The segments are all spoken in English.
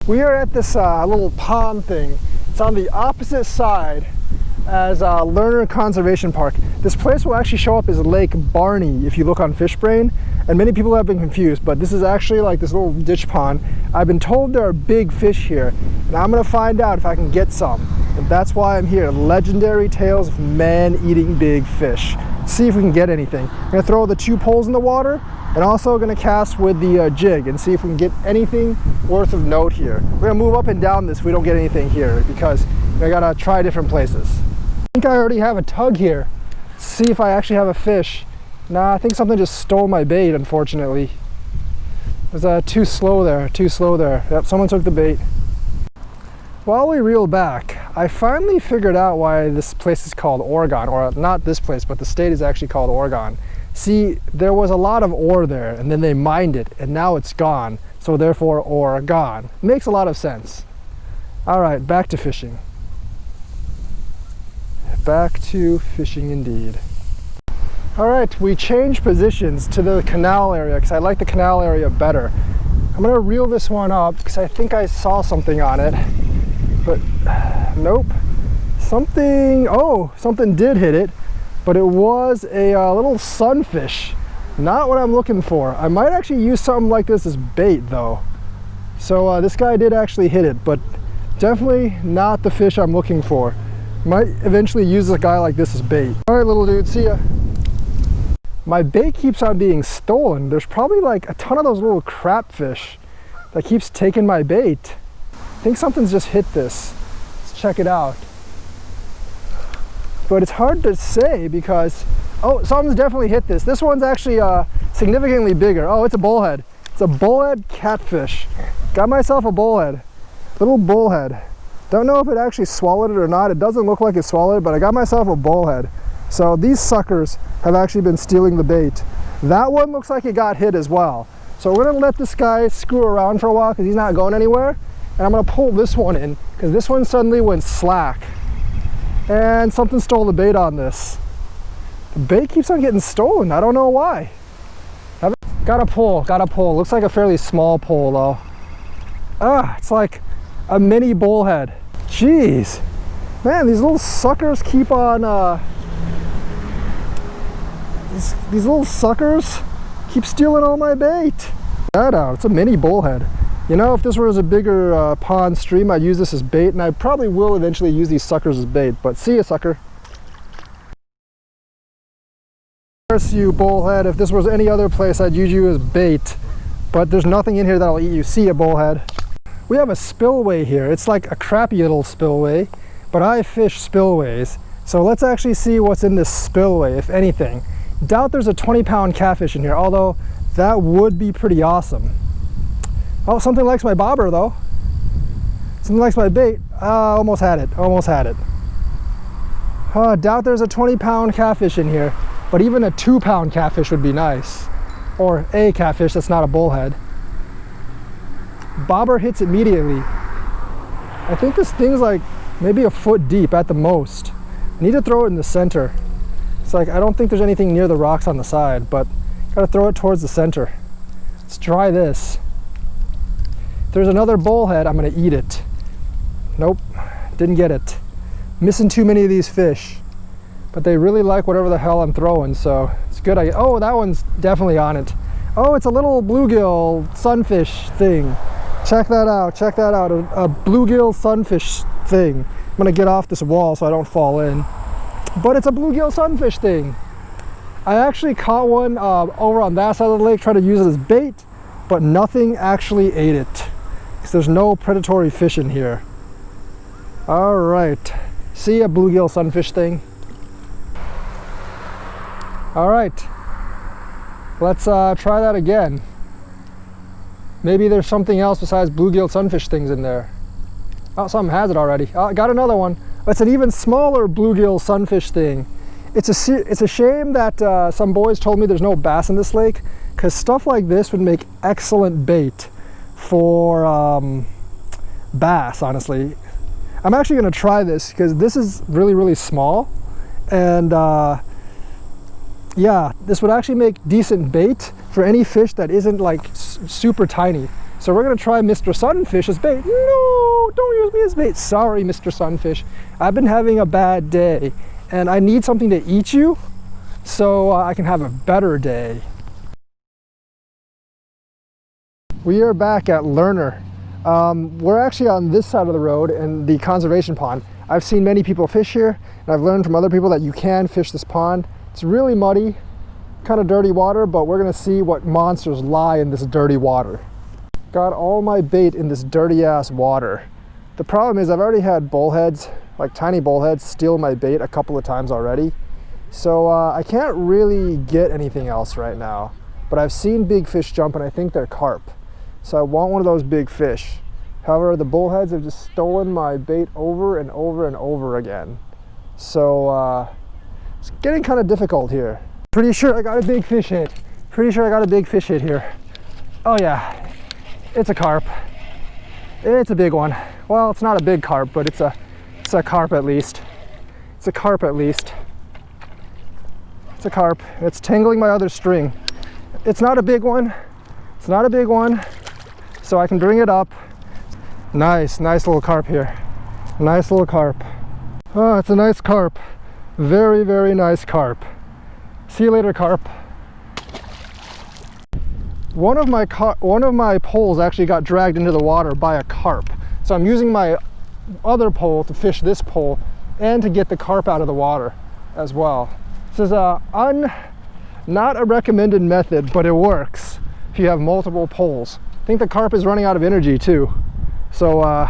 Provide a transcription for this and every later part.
We are at this little pond thing. It's on the opposite side as Lerner Conservation Park. This place will actually show up as Lake Barney if you look on FishBrain, and many people have been confused, but this is actually like this little ditch pond. I've been told there are big fish here, and I'm gonna find out if I can get some. And that's why I'm here. Legendary tales of men eating big fish. See if we can get anything. I'm gonna throw the 2 poles in the water, and also gonna cast with the jig and see if we can get anything worth of note here. We're gonna move up and down this if we don't get anything here, because I gotta try different places. I think I already have a tug here. Let's see if I actually have a fish. Nah, I think something just stole my bait, unfortunately. It was too slow there, too slow there. Yep, someone took the bait. While we reel back, I finally figured out why this place is called Oregon, or not this place, but the state is actually called Oregon. See, there was a lot of ore there, and then they mined it, and now it's gone, so therefore Oregon. Makes a lot of sense. All right, back to fishing. Back to fishing indeed. All right, we changed positions to the canal area because I like the canal area better. I'm gonna reel this one up because I think I saw something on it, but nope. Something did hit it, but it was a little sunfish. Not what I'm looking for. I might actually use something like this as bait though. So this guy did actually hit it, but definitely not the fish I'm looking for. Might eventually use a guy like this as bait. All right, little dude, see ya. My bait keeps on being stolen. There's probably like a ton of those little crap fish that keeps taking my bait. I think something's just hit this. Let's check it out. But it's hard to say because, oh, something's definitely hit this. This one's actually significantly bigger. Oh, it's a bullhead. It's a bullhead catfish. Got myself a bullhead, little bullhead. Don't know if it actually swallowed it or not. It doesn't look like it swallowed it, but I got myself a bullhead. So these suckers have actually been stealing the bait. That one looks like it got hit as well. So we're gonna let this guy screw around for a while because he's not going anywhere. And I'm gonna pull this one in because this one suddenly went slack. And something stole the bait on this. The bait keeps on getting stolen. I don't know why. Got a pull. Looks like a fairly small pull though. It's like a mini bullhead. Jeez. Man, these little suckers keep on, these little suckers keep stealing all my bait. That out, it's a mini bullhead. You know, if this was a bigger pond stream, I'd use this as bait, and I probably will eventually use these suckers as bait, but see ya, sucker. Curse you, bullhead. If this was any other place, I'd use you as bait, but there's nothing in here that'll eat you. See ya, bullhead. We have a spillway here. It's like a crappy little spillway, but I fish spillways. So let's actually see what's in this spillway, if anything. Doubt there's a 20-pound catfish in here, although that would be pretty awesome. Oh, something likes my bobber though. Something likes my bait. Almost had it, doubt there's a 20-pound catfish in here, but even a 2-pound catfish would be nice. Or a catfish that's not a bullhead. Bobber hits immediately. I think this thing's like maybe a foot deep at the most. I need to throw it in the center. It's like, I don't think there's anything near the rocks on the side, but gotta throw it towards the center. Let's try this. If there's another bullhead, I'm gonna eat it. Nope, didn't get it. Missing too many of these fish, but they really like whatever the hell I'm throwing, so it's good. Oh, that one's definitely on it. Oh, it's a little bluegill sunfish thing. Check that out, a bluegill sunfish thing. I'm gonna get off this wall so I don't fall in. But it's a bluegill sunfish thing. I actually caught one over on that side of the lake, tried to use it as bait, but nothing actually ate it. Because there's no predatory fish in here. All right, see a bluegill sunfish thing? All right, let's try that again. Maybe there's something else besides bluegill sunfish things in there. Oh, something has it already. Oh, I got another one. It's an even smaller bluegill sunfish thing. It's a shame that some boys told me there's no bass in this lake, because stuff like this would make excellent bait for bass, honestly. I'm actually going to try this because this is really, really small. And yeah, this would actually make decent bait for any fish that isn't like super tiny. So we're gonna try Mr. Sunfish as bait. No, don't use me as bait. Sorry, Mr. Sunfish. I've been having a bad day and I need something to eat you so I can have a better day. We are back at Lerner. We're actually on this side of the road in the conservation pond. I've seen many people fish here, and I've learned from other people that you can fish this pond. It's really muddy, kind of dirty water, but we're gonna see what monsters lie in this dirty water. Got all my bait in this dirty ass water. The problem is I've already had bullheads, like tiny bullheads, steal my bait a couple of times already. So I can't really get anything else right now, but I've seen big fish jump and I think they're carp. So I want one of those big fish. However, the bullheads have just stolen my bait over and over and over again. So it's getting kind of difficult here. Pretty sure I got a big fish hit. Pretty sure I got a big fish hit here. Oh yeah, it's a carp. It's a big one. Well, it's not a big carp, but it's a carp at least. It's a carp at least. It's a carp. It's tangling my other string. It's not a big one. It's not a big one. So I can bring it up. Nice little carp here. Nice little carp. Oh, it's a nice carp. Very, very nice carp. See you later, carp. One of my poles actually got dragged into the water by a carp. So I'm using my other pole to fish this pole and to get the carp out of the water as well. This is not a recommended method, but it works if you have multiple poles. I think the carp is running out of energy too. So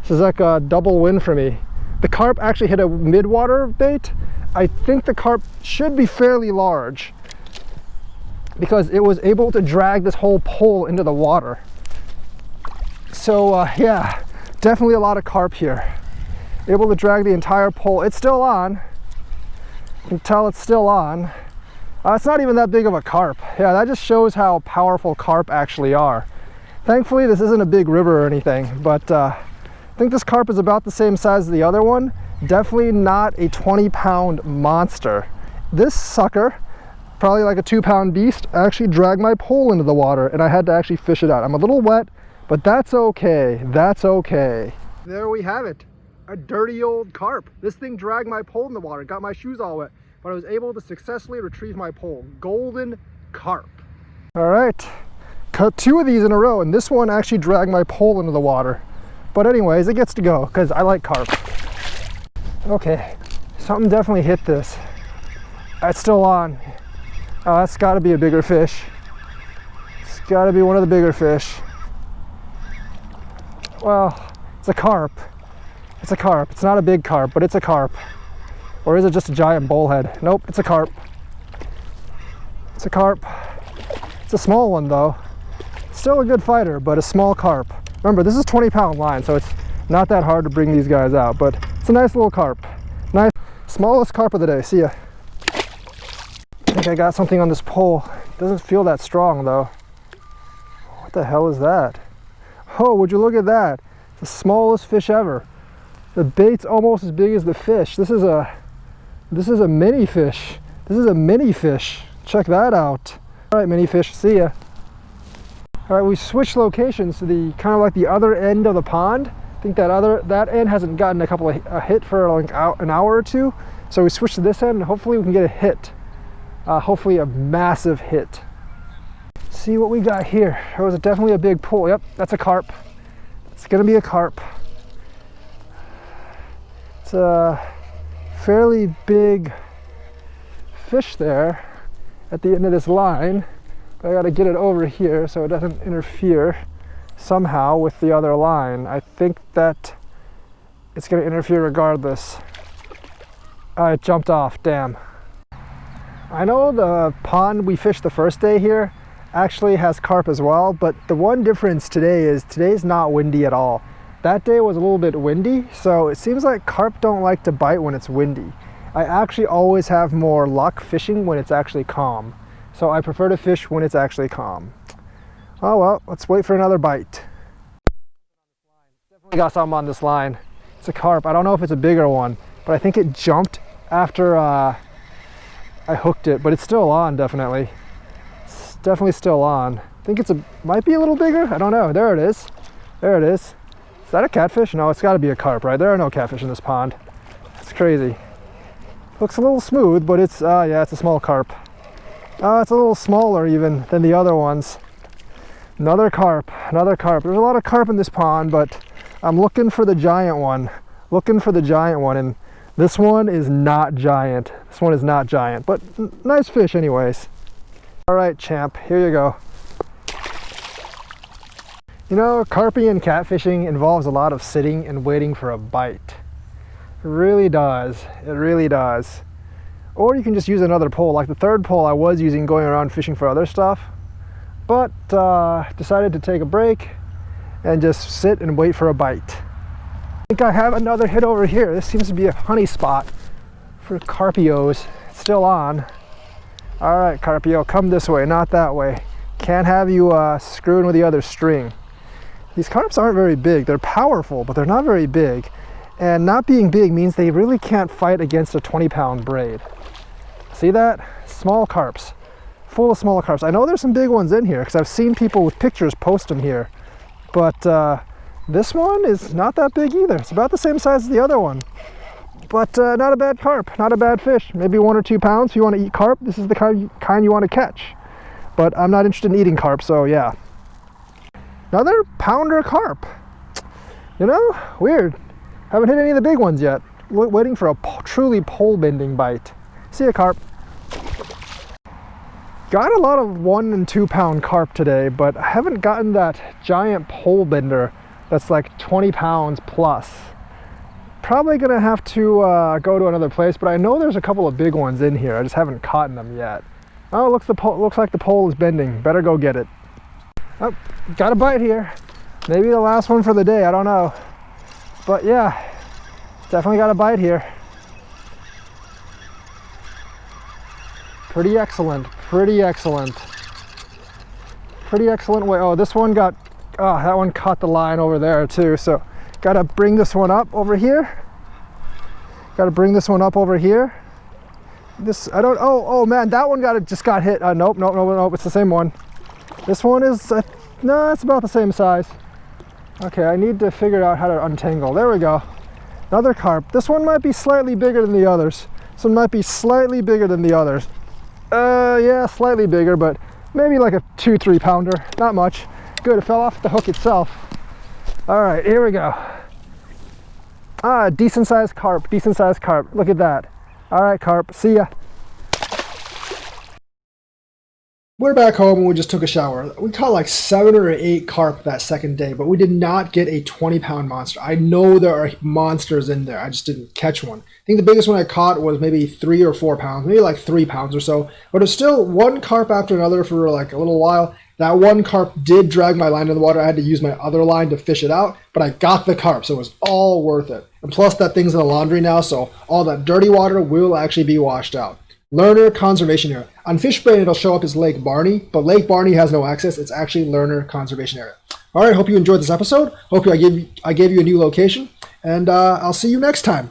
this is like a double win for me. The carp actually hit a mid-water bait. I think the carp should be fairly large because it was able to drag this whole pole into the water. So yeah, definitely a lot of carp here. Able to drag the entire pole. It's still on. You can tell it's still on. It's not even that big of a carp. Yeah, that just shows how powerful carp actually are. Thankfully, this isn't a big river or anything, but I think this carp is about the same size as the other one. Definitely not a 20-pound monster. This sucker, probably like a 2-pound beast, actually dragged my pole into the water and I had to actually fish it out. I'm a little wet, but that's okay. That's okay. There we have it. A dirty old carp. This thing dragged my pole in the water, got my shoes all wet, but I was able to successfully retrieve my pole. Golden carp. All right. Cut 2 of these in a row, and this one actually dragged my pole into the water. But anyways, it gets to go because I like carp. Okay, something definitely hit this. It's still on. Oh, that's got to be a bigger fish. It's got to be one of the bigger fish. Well, it's a carp. It's a carp. It's not a big carp, but it's a carp. Or is it just a giant bullhead? Nope, it's a carp. It's a carp. It's a small one though. Still a good fighter, but a small carp. Remember, this is 20-pound line, so it's not that hard to bring these guys out, but it's a nice little carp. Nice, smallest carp of the day. See ya. I think I got something on this pole. It doesn't feel that strong though. What the hell is that? Oh, would you look at that? It's the smallest fish ever. The bait's almost as big as the fish. This is a mini fish. This is a mini fish. Check that out. All right, mini fish, see ya. All right, we switched locations to the kind of like the other end of the pond. I think that end hasn't gotten a hit for like an hour or two. So we switched to this end and hopefully we can get a hit. Hopefully a massive hit. See what we got here. There was definitely a big pull. Yep, that's a carp. It's gonna be a carp. It's a fairly big fish there at the end of this line. I gotta get it over here so it doesn't interfere somehow with the other line. I think that it's gonna interfere regardless. It jumped off, damn. I know the pond we fished the first day here actually has carp as well, but the one difference today is today's not windy at all. That day was a little bit windy, so it seems like carp don't like to bite when it's windy. I actually always have more luck fishing when it's actually calm. So I prefer to fish when it's actually calm. Oh well, let's wait for another bite. Definitely got something on this line. It's a carp. I don't know if it's a bigger one, but I think it jumped after I hooked it, but it's still on definitely. It's definitely still on. I think might be a little bigger. I don't know. There it is. There it is. Is that a catfish? No, it's got to be a carp, right? There are no catfish in this pond. It's crazy. Looks a little smooth, but it's, yeah, it's a small carp. It's a little smaller even than the other ones. Another carp, another carp. There's a lot of carp in this pond, but I'm looking for the giant one. Looking for the giant one, and this one is not giant. This one is not giant, but nice fish anyways. All right, champ, here you go. You know, carping and catfishing involves a lot of sitting and waiting for a bite. It really does. It really does. Or you can just use another pole, like the third pole I was using going around fishing for other stuff, but decided to take a break and just sit and wait for a bite. I think I have another hit over here. This seems to be a honey spot for carpios. It's still on. All right, carpio, come this way, not that way. Can't have you screwing with the other string. These carps aren't very big. They're powerful, but they're not very big. And not being big means they really can't fight against a 20-pound braid. See that? Small carps, full of small carps. I know there's some big ones in here because I've seen people with pictures post them here. But this one is not that big either. It's about the same size as the other one. But not a bad carp, not a bad fish. Maybe 1 or 2 pounds. If you want to eat carp, this is the kind you want to catch. But I'm not interested in eating carp, so yeah. Another pounder carp. You know, weird. Haven't hit any of the big ones yet. Waiting for a truly pole-bending bite. See ya, carp. Got a lot of 1 and 2 pound carp today, but I haven't gotten that giant pole bender that's like 20 pounds plus. Probably gonna have to go to another place, but I know there's a couple of big ones in here. I just haven't caught them yet. Oh, looks like the pole is bending. Better go get it. Oh, got a bite here. Maybe the last one for the day, I don't know. But yeah, definitely got a bite here. Pretty excellent, pretty excellent. Pretty excellent way. Oh, this one got, oh, that one caught the line over there too. So gotta bring this one up over here. Gotta bring this one up over here. This, I don't, oh man, that one just got hit. Nope, it's the same one. This one is, no, it's about the same size. Okay, I need to figure out how to untangle. There we go. Another carp. This one might be slightly bigger than the others. This one might be slightly bigger than the others. Yeah, slightly bigger, but maybe like a 2-3 pounder. Not much. Good, it fell off the hook itself. All right, here we go. Decent sized carp, decent sized carp. Look at that. All right, carp, see ya. We're back home and we just took a shower. We caught like 7 or 8 carp that second day, but we did not get a 20-pound monster. I know there are monsters in there. I just didn't catch one. I think the biggest one I caught was maybe 3 or 4 pounds, maybe like 3 pounds or so. But it was still one carp after another for like a little while. That one carp did drag my line in the water. I had to use my other line to fish it out, but I got the carp, so it was all worth it. And plus that thing's in the laundry now, so all that dirty water will actually be washed out. Lerner Conservation Area. On FishBrain, it'll show up as Lake Barney, but Lake Barney has no access. It's actually Lerner Conservation Area. All right, hope you enjoyed this episode. Hope I gave you a new location, and I'll see you next time.